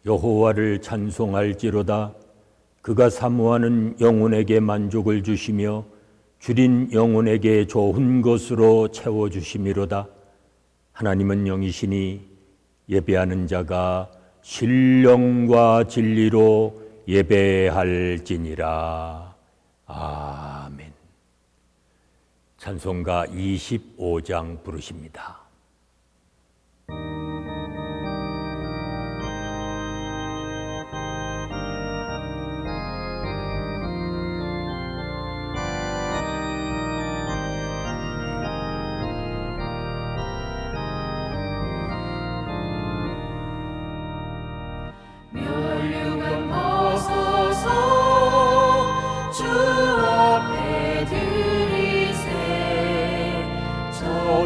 여호와를 찬송할지로다. 그가 사모하는 영혼에게 만족을 주시며 줄인 영혼에게 좋은 것으로 채워주심이로다. 하나님은 영이시니 예배하는 자가 신령과 진리로 예배할지니라. 아멘. 찬송가 25장 부르십니다.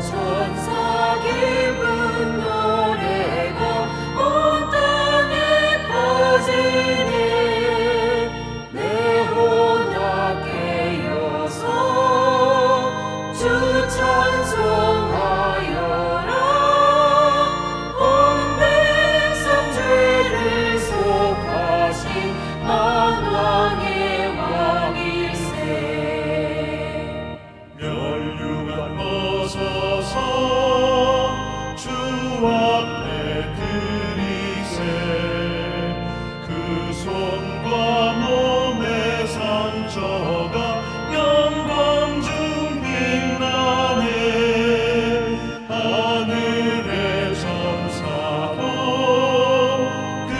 천사 기쁜 노래가 온 땅에 퍼지네. 내 혼약 깨어서 주 찬송하여라. 온 백성 죄를 속하신 만왕의 왕일세. 멸류관 벗어서 주 앞에 드리세. 그 손과 몸의 상처가 영광 중 빛나네. 하늘의 천사도 그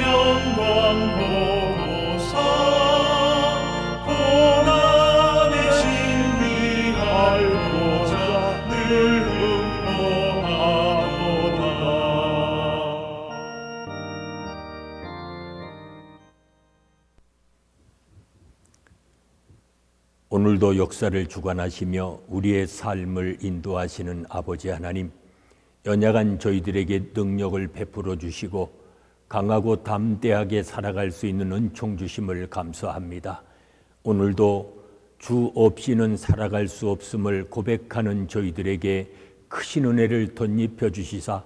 영광 보고서 고난의 신비할고자 늘 흠모하도다. 오늘도 역사를 주관하시며 우리의 삶을 인도하시는 아버지 하나님, 연약한 저희들에게 능력을 베풀어 주시고 강하고 담대하게 살아갈 수 있는 은총 주심을 감사합니다. 오늘도 주 없이는 살아갈 수 없음을 고백하는 저희들에게 크신 은혜를 덧입혀 주시사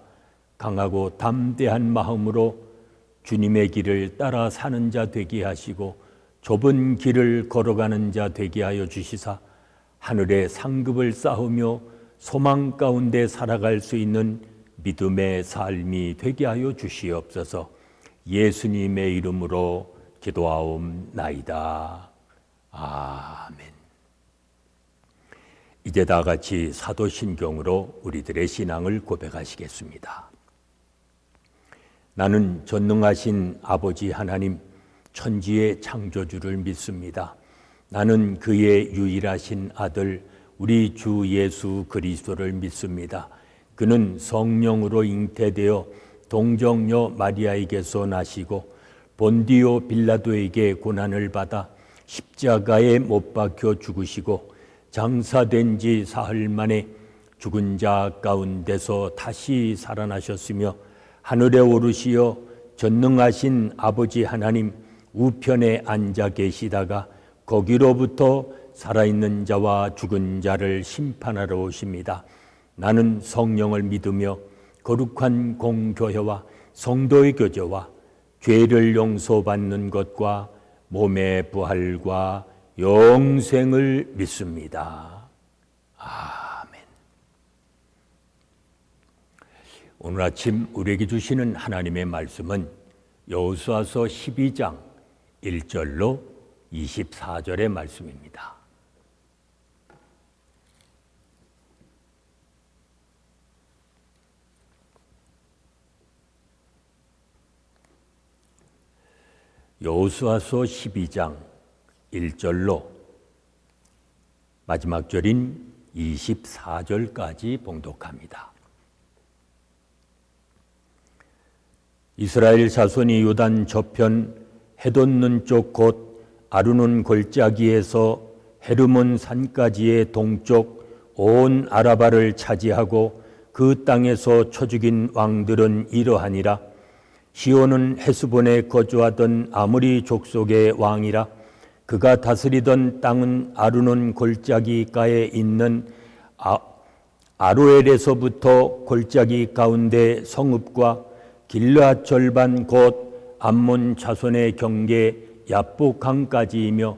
강하고 담대한 마음으로 주님의 길을 따라 사는 자 되게 하시고 좁은 길을 걸어가는 자 되게 하여 주시사 하늘의 상급을 쌓으며 소망 가운데 살아갈 수 있는 믿음의 삶이 되게 하여 주시옵소서. 예수님의 이름으로 기도하옵나이다. 아멘. 이제 다 같이 사도신경으로 우리들의 신앙을 고백하시겠습니다. 나는 전능하신 아버지 하나님, 천지의 창조주를 믿습니다. 나는 그의 유일하신 아들 우리 주 예수 그리스도를 믿습니다. 그는 성령으로 잉태되어 동정녀 마리아에게서 나시고 본디오 빌라도에게 고난을 받아 십자가에 못 박혀 죽으시고 장사된 지 사흘 만에 죽은 자 가운데서 다시 살아나셨으며 하늘에 오르시어 전능하신 아버지 하나님 우편에 앉아 계시다가 거기로부터 살아있는 자와 죽은 자를 심판하러 오십니다. 나는 성령을 믿으며 거룩한 공교회와 성도의 교제와 죄를 용서받는 것과 몸의 부활과 영생을 믿습니다. 아멘. 오늘 아침 우리에게 주시는 하나님의 말씀은 여호수아서 12장 1절로 24절의 말씀입니다. 여호수아서 12장 1절로 마지막 절인 24절까지 봉독합니다. 이스라엘 자손이 요단 저편 해돋는 쪽 곧 아르논 골짜기에서 헤르몬 산까지의 동쪽 온 아라바를 차지하고 그 땅에서 쳐 죽인 왕들은 이러하니라. 시온은 헤스본에 거주하던 아모리 족속의 왕이라. 그가 다스리던 땅은 아르논 골짜기가에 있는 아로엘에서부터 골짜기 가운데 성읍과 길르앗 절반 곧 암몬 자손의 경계 야복 강까지이며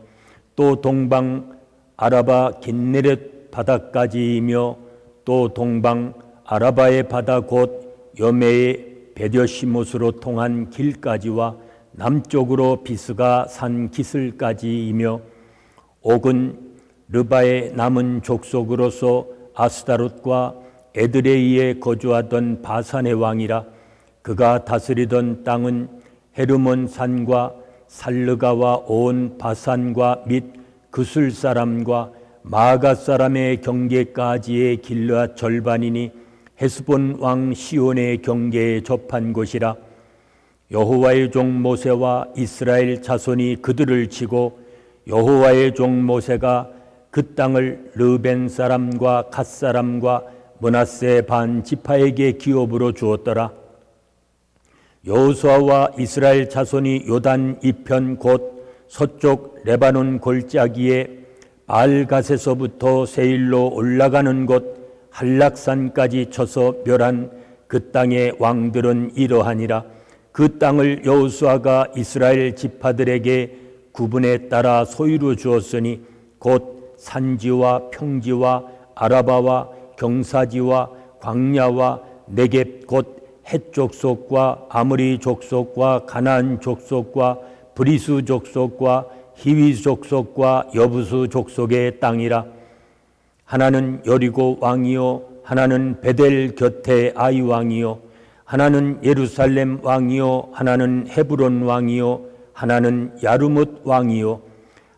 또 동방 아라바 긴네렛 바다까지이며 또 동방 아라바의 바다 곧 여메의 베뎌시못으로 통한 길까지와 남쪽으로 비스가 산 기슬까지이며 옥은 르바의 남은 족속으로서 아스다롯과 에드레이에 거주하던 바산의 왕이라. 그가 다스리던 땅은 헤르몬 산과 살르가와 온 바산과 및 그술 사람과 마가 사람의 경계까지의 길르앗 절반이니 헤스본 왕 시온의 경계에 접한 곳이라. 여호와의 종 모세와 이스라엘 자손이 그들을 치고 여호와의 종 모세가 그 땅을 르벤 사람과 갓 사람과 므낫세 반 지파에게 기업으로 주었더라. 여호수아와 이스라엘 자손이 요단 이편 곧 서쪽 레바논 골짜기에 바알갓에서부터 세일로 올라가는 곳 한락산까지 쳐서 멸한 그 땅의 왕들은 이러하니라. 그 땅을 여호수아가 이스라엘 지파들에게 구분에 따라 소유로 주었으니 곧 산지와 평지와 아라바와 경사지와 광야와 네겝 곧 헷 족속과 아므리 족속과 가나안 족속과 브리스 족속과 히위 족속과 여부수 족속의 땅이라. 하나는 여리고 왕이요 하나는 베델 곁에 아이 왕이요 하나는 예루살렘 왕이요 하나는 헤브론 왕이요 하나는 야르뭇 왕이요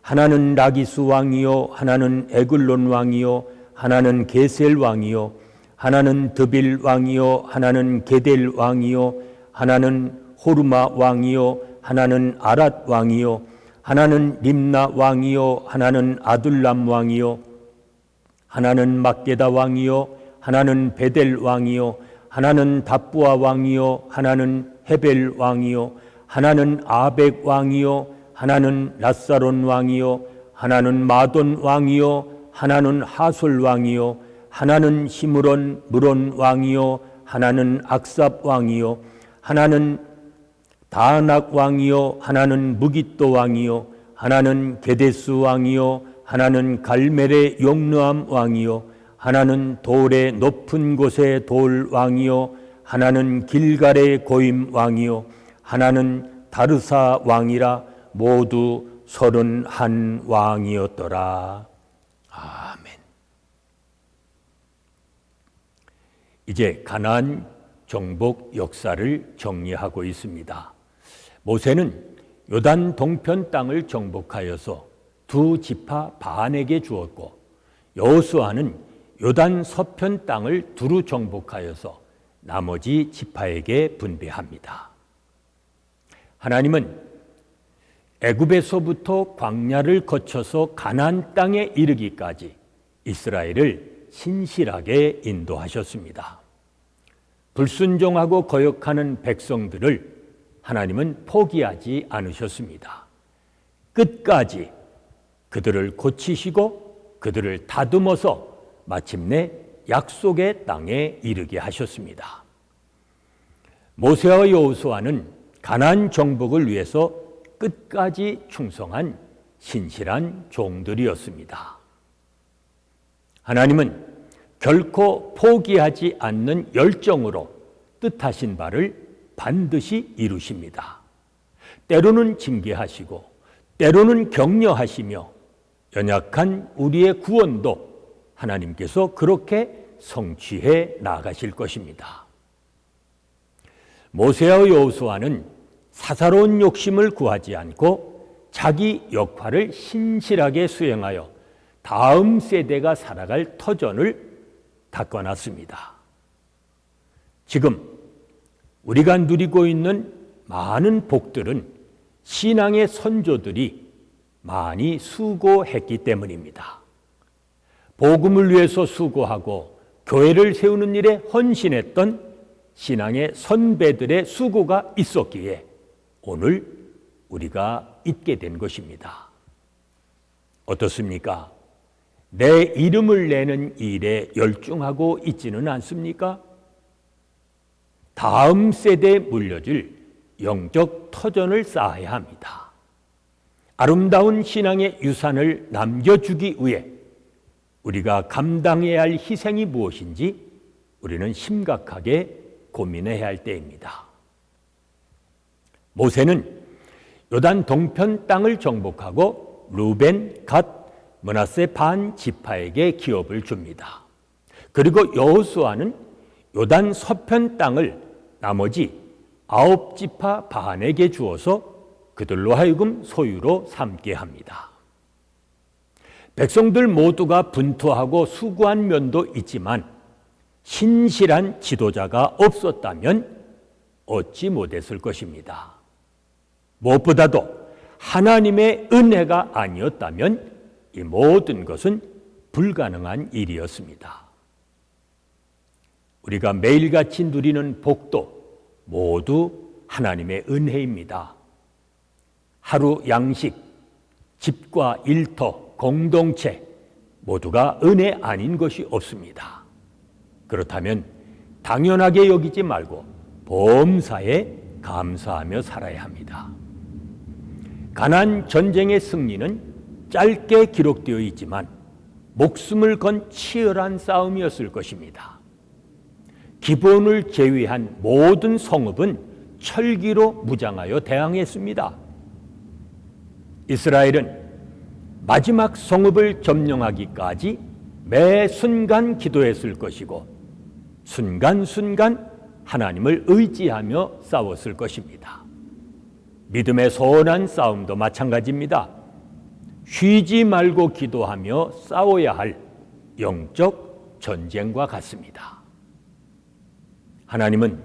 하나는 라기스 왕이요 하나는 에글론 왕이요 하나는 게셀 왕이요 하나는 드빌 왕이요 하나는 게델 왕이요 하나는 호르마 왕이요 하나는 아랏 왕이요 하나는 림나 왕이요 하나는 아둘람 왕이요 하나는 막게다 왕이요 하나는 베델 왕이요 하나는 답부아 왕이요 하나는 헤벨 왕이요 하나는 아벡 왕이요 하나는 라사론 왕이요 하나는 마돈 왕이요 하나는 하솔 왕이요 하나는 시므론 무론 왕이요 하나는 악삽 왕이요 하나는 다낙 왕이요 하나는 무깃도 왕이요 하나는 게데스 왕이요 하나는 갈멜의 용르암 왕이요 하나는 돌의 높은 곳의 돌 왕이요 하나는 길갈의 고임 왕이요 하나는 다르사 왕이라. 모두 31 왕이었더라. 아멘. 이제 가나안 정복 역사를 정리하고 있습니다. 모세는 요단 동편 땅을 정복하여서 두 지파 반에게 주었고 여호수아는 요단 서편 땅을 두루 정복하여서 나머지 지파에게 분배합니다. 하나님은 애굽에서부터 광야를 거쳐서 가나안 땅에 이르기까지 이스라엘을 신실하게 인도하셨습니다. 불순종하고 거역하는 백성들을 하나님은 포기하지 않으셨습니다. 끝까지 그들을 고치시고 그들을 다듬어서 마침내 약속의 땅에 이르게 하셨습니다. 모세와 여호수아는 가나안 정복을 위해서 끝까지 충성한 신실한 종들이었습니다. 하나님은 결코 포기하지 않는 열정으로 뜻하신 바를 반드시 이루십니다. 때로는 징계하시고 때로는 격려하시며 연약한 우리의 구원도 하나님께서 그렇게 성취해 나가실 것입니다. 모세와 여호수아는 사사로운 욕심을 구하지 않고 자기 역할을 신실하게 수행하여 다음 세대가 살아갈 터전을 닦아놨습니다. 지금 우리가 누리고 있는 많은 복들은 신앙의 선조들이 많이 수고했기 때문입니다. 복음을 위해서 수고하고 교회를 세우는 일에 헌신했던 신앙의 선배들의 수고가 있었기에 오늘 우리가 있게 된 것입니다. 어떻습니까? 내 이름을 내는 일에 열중하고 있지는 않습니까? 다음 세대에 물려줄 영적 터전을 쌓아야 합니다. 아름다운 신앙의 유산을 남겨주기 위해 우리가 감당해야 할 희생이 무엇인지 우리는 심각하게 고민해야 할 때입니다. 모세는 요단 동편 땅을 정복하고 루벤, 갓, 므낫세 반 지파에게 기업을 줍니다. 그리고 여호수아는 요단 서편 땅을 나머지 9지파 반에게 주어서 그들로 하여금 소유로 삼게 합니다. 백성들 모두가 분투하고 수고한 면도 있지만 신실한 지도자가 없었다면 얻지 못했을 것입니다. 무엇보다도 하나님의 은혜가 아니었다면 이 모든 것은 불가능한 일이었습니다. 우리가 매일같이 누리는 복도 모두 하나님의 은혜입니다. 하루 양식, 집과 일터, 공동체 모두가 은혜 아닌 것이 없습니다. 그렇다면 당연하게 여기지 말고 범사에 감사하며 살아야 합니다. 가나안 전쟁의 승리는 짧게 기록되어 있지만 목숨을 건 치열한 싸움이었을 것입니다. 기브온을 제외한 모든 성읍은 철기로 무장하여 대항했습니다. 이스라엘은 마지막 성읍을 점령하기까지 매 순간 기도했을 것이고 순간순간 하나님을 의지하며 싸웠을 것입니다. 믿음의 선한 싸움도 마찬가지입니다. 쉬지 말고 기도하며 싸워야 할 영적 전쟁과 같습니다. 하나님은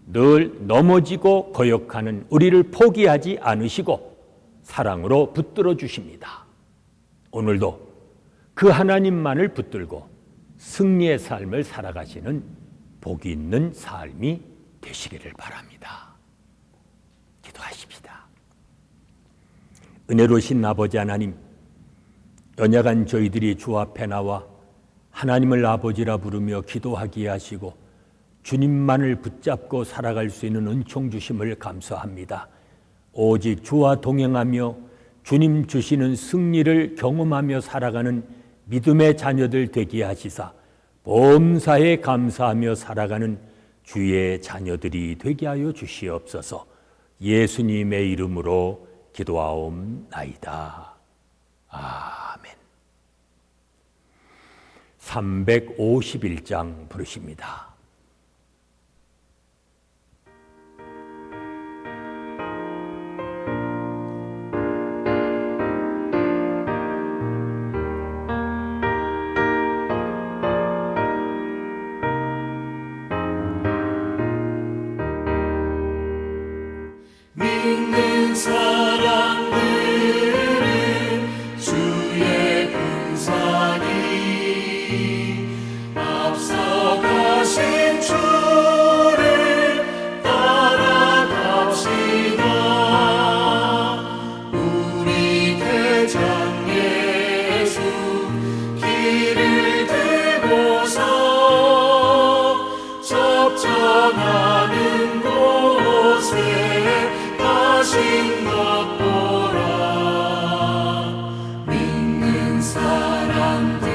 늘 넘어지고 거역하는 우리를 포기하지 않으시고 사랑으로 붙들어 주십니다. 오늘도 그 하나님만을 붙들고 승리의 삶을 살아가시는 복이 있는 삶이 되시기를 바랍니다. 기도하십시다. 은혜로우신 아버지 하나님, 연약한 저희들이 주 앞에 나와 하나님을 아버지라 부르며 기도하게 하시고 주님만을 붙잡고 살아갈 수 있는 은총 주심을 감사합니다. 오직 주와 동행하며 주님 주시는 승리를 경험하며 살아가는 믿음의 자녀들 되게 하시사 범사에 감사하며 살아가는 주의 자녀들이 되게 하여 주시옵소서. 예수님의 이름으로 기도하옵나이다. 아멘. 351장 부르십니다. 믿는 사람들은 주의 분산이 앞서가신 주를 따라갑시다. 우리 대장 예수 길을 들고서 접전하는 곳에 가신 것 보라. 믿는 사람들은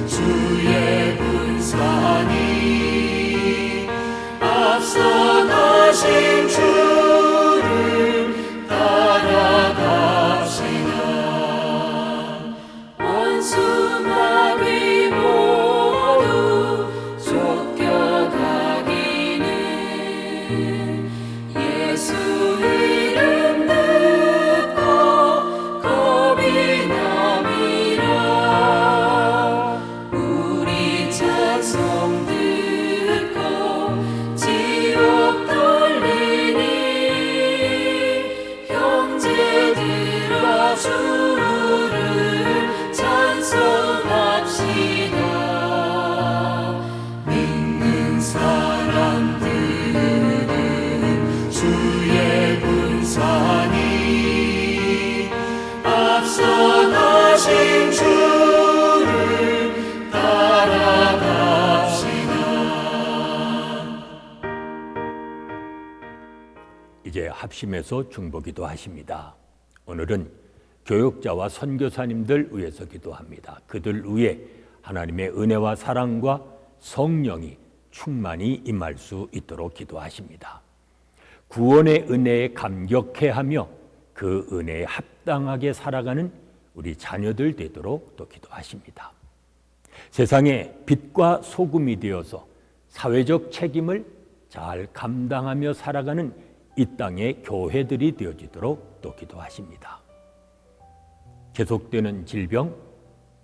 주의 분산이 앞서 가신 주를 따라갑시다. 원수 마귀 모두 쫓겨가기는 예수 이름 듣고 겁이 남이라. 우리 찬송 듣고 지옥 돌리니 형제들아 주를 찬송합시다. 믿는 사람들은 주의 이제 합심해서 중보기도 하십니다. 오늘은 교육자와 선교사님들 위해서 기도합니다. 그들 위해 하나님의 은혜와 사랑과 성령이 충만히 임할 수 있도록 기도하십니다. 구원의 은혜에 감격해하며 그 은혜에 합당하게 살아가는 우리 자녀들 되도록 또 기도하십니다. 세상에 빛과 소금이 되어서 사회적 책임을 잘 감당하며 살아가는 이 땅의 교회들이 되어지도록 또 기도하십니다. 계속되는 질병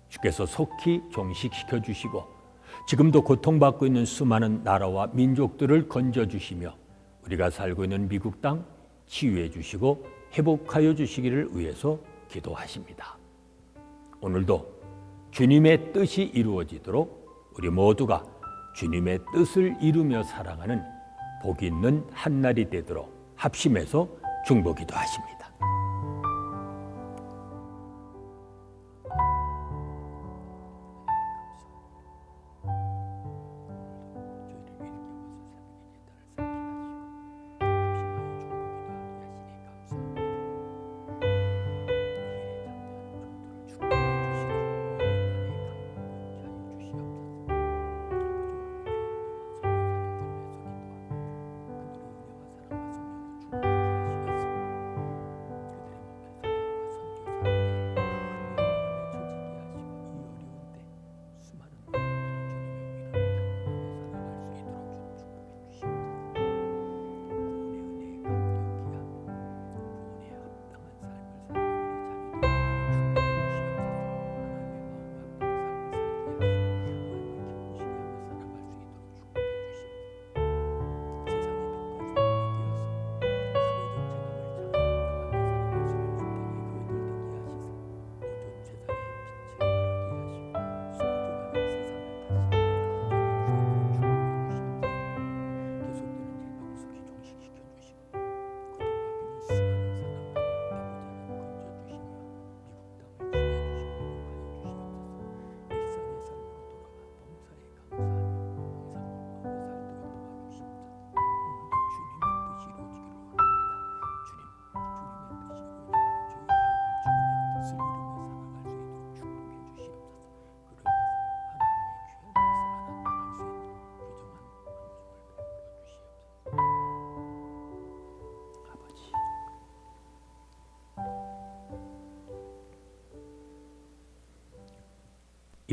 주께서 속히 종식시켜 주시고 지금도 고통받고 있는 수많은 나라와 민족들을 건져주시며 우리가 살고 있는 미국 땅 치유해 주시고 회복하여 주시기를 위해서 기도하십니다. 오늘도 주님의 뜻이 이루어지도록 우리 모두가 주님의 뜻을 이루며 살아가는 복 있는 한날이 되도록 합심해서 중보기도 하십니다.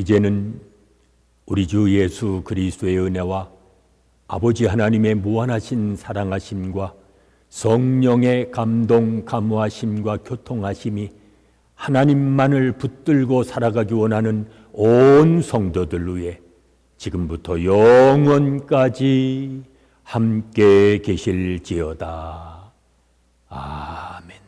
이제는 우리 주 예수 그리스도의 은혜와 아버지 하나님의 무한하신 사랑하심과 성령의 감동 감화심과 교통하심이 하나님만을 붙들고 살아가기 원하는 온 성도들 위해 지금부터 영원까지 함께 계실지어다. 아멘.